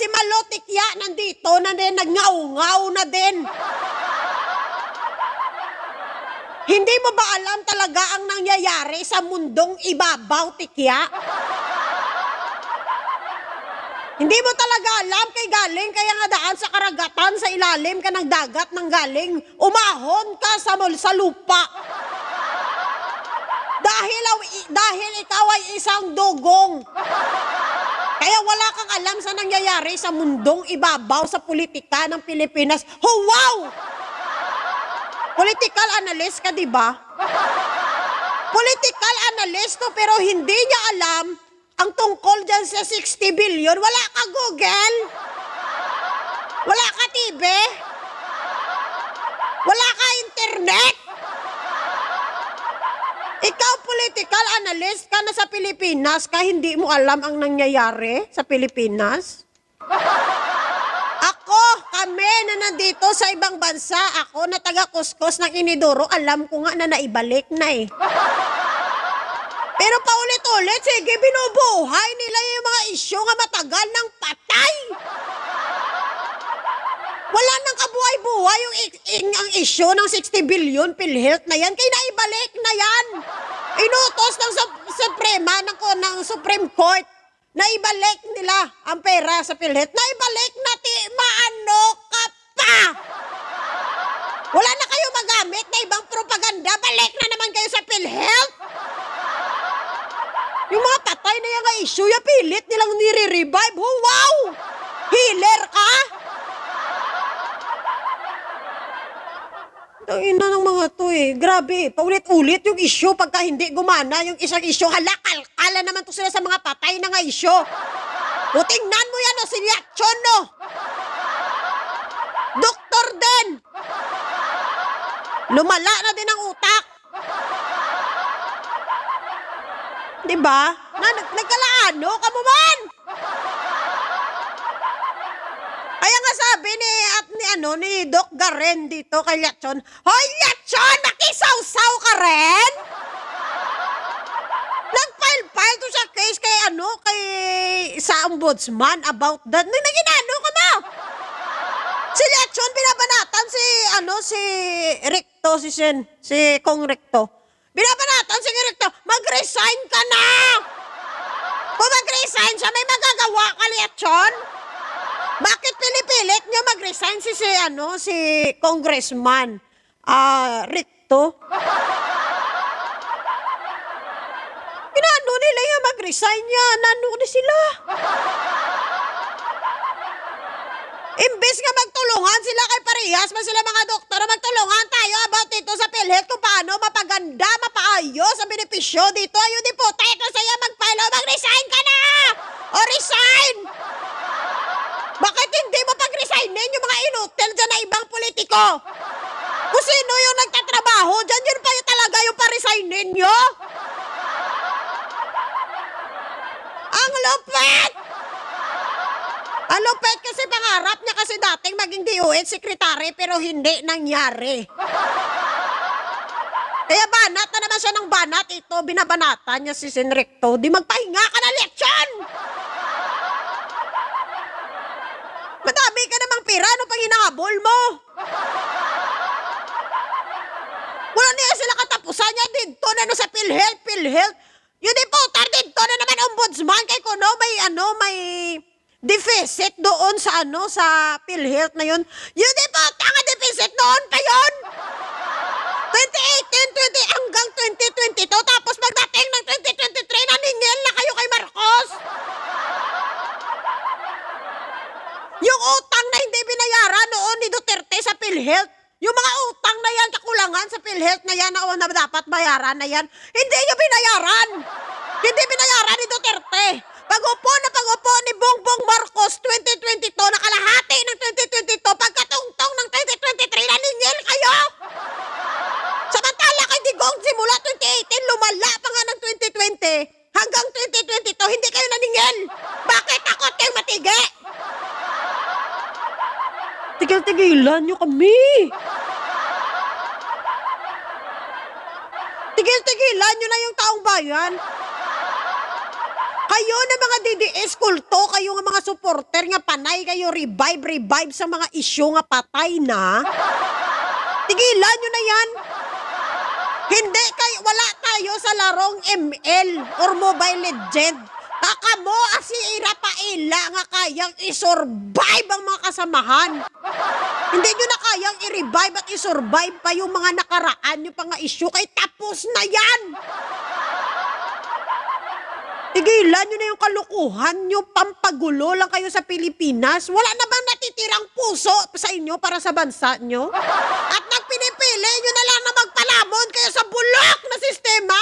si Malotikya nandito na din, nagngaw-ngaw na din. Hindi mo ba alam talaga ang nangyayari sa mundong ibabaw, Tikya? Hindi mo talaga alam kay galing kaya nga daan sa karagatan, sa ilalim ka ng dagat nang galing. Umahon ka sa lupa. Dahil ikaw ay isang dugong. Kaya wala kang alam sa nangyayari sa mundong ibabaw sa politika ng Pilipinas. Oh, wow! Political analyst ka, di ba? Political analyst to, pero hindi niya alam ang tungkol dyan sa 60 billion. Wala ka Google. Wala ka TV. Wala ka internet. Ikaw, political analyst ka na sa Pilipinas, ka hindi mo alam ang nangyayari sa Pilipinas? Kami na nandito sa ibang bansa, ako na taga-kuskus ng Inidoro, alam ko nga na naibalik na eh. Pero paulit-ulit, sige, binubuhay nila yung mga isyu nga matagal ng patay. Wala nang kabuhay-buhay ang isyu ng 60 billion PhilHealth na yan, kaya naibalik na yan. Inutos ng Suprema, ng Supreme Court, naibalik nila ang pera sa PhilHealth. Naibalik na maano ka pa! Wala na kayo magamit na ibang propaganda. Balik na naman kayo sa PhilHealth. Yung mga patay na yung issue, yung pilit nilang nire-revive. Oh, wow! Healer ka? Ang ina ng mga to eh. Grabe, paulit-ulit yung issue pagka hindi gumana yung isang issue. Halakal-kala naman to sila sa mga patay na nga issue. O tingnan mo yan o, si Reaction no. Doktor din. Lumala na din ang utak. Diba? Nagkalaano ka mo man. Kaya nga sabi ni Doc Garen dito kay Liachon, hoy Liachon, nakisaw-saw ka rin? Nag-file to sa case kay sa ombudsman about that. Naginano ka mo? Si Liachon binabanatan si Recto, si Kong Recto. Binabanatan si Recto, mag-resign ka na! Kung mag-resign siya, may magagawa ka, Liachon? Bakit pinipilit nyo mag-resign si Congressman Recto? Inaano nila yung mag-resign niya, nano na sila. Imbes nga magtulungan sila kay parehas, sila mga doktor, magtulungan tayo about dito sa PhilHealth kung paano mapaganda, mapaayos ang benepisyo dito. Ayun di po, tayo sa'yo mag-file, mag-resign ka na! O resign! Bakit hindi mo pag-resignin yung mga inutil dyan na ibang politiko? Kung sino yung nagtatrabaho dyan, yun pa yung talaga yung pa-resignin nyo? Ang lupit! Ang lupit kasi pangarap niya kasi dating maging DOH secretary pero hindi nangyari. Kaya banat na naman siya ng banat. Ito, binabanatan niya si Senrecto. Di magpahinga ka na, Liachon! Madami ka namang pira, ano pang hinahabol mo? Wala niya sila katapusan niya dito na sa PhilHealth. Yun din po, dito na naman ombudsman kay kuno may deficit doon sa PhilHealth na yun. Yun din po, tanga deficit noon pa yun. 2018, 20 hanggang 2022, tapos magdating ng 2023, naningil na kayo kay Marcos. Yung utang na hindi binayaran noon ni Duterte sa PhilHealth, yung mga utang na yan, kakulangan sa PhilHealth na yan na dapat bayaran na yan, hindi nyo binayaran. Hindi binayaran ni Duterte. Pag-upo ni Bongbong Marcos 2022, nakalahati ng 2022, pagkatungtong ng 2023, naningil kayo. Samantala kay Digong, simula 2018, lumala pa nga ng 2020, hanggang 2022, hindi kayo naningil. Bakit ako tiyong matigi? Tigil-tigilan nyo kami. Tigil-tigilan nyo na yung taong bayan. Kayo na mga DDS kulto, kayo nga mga supporter nga panay kayo revive sa mga isyu nga patay na. Tigilan nyo na yan. Hindi kayo, wala tayo sa larong ML or Mobile Legend. Kakamo asira pa ila nga kayang isurvive ang mga kasamahan. Hindi nyo na kayang i-revive at isurvive pa yung mga nakaraan nyo pa nga issue kay tapos na yan. Tigilan nyo na yung kalukuhan nyo, pampagulo lang kayo sa Pilipinas. Wala na bang natitirang puso sa inyo para sa bansa nyo? At nagpinipili nyo na lang na magpalamon kayo sa bulok na sistema?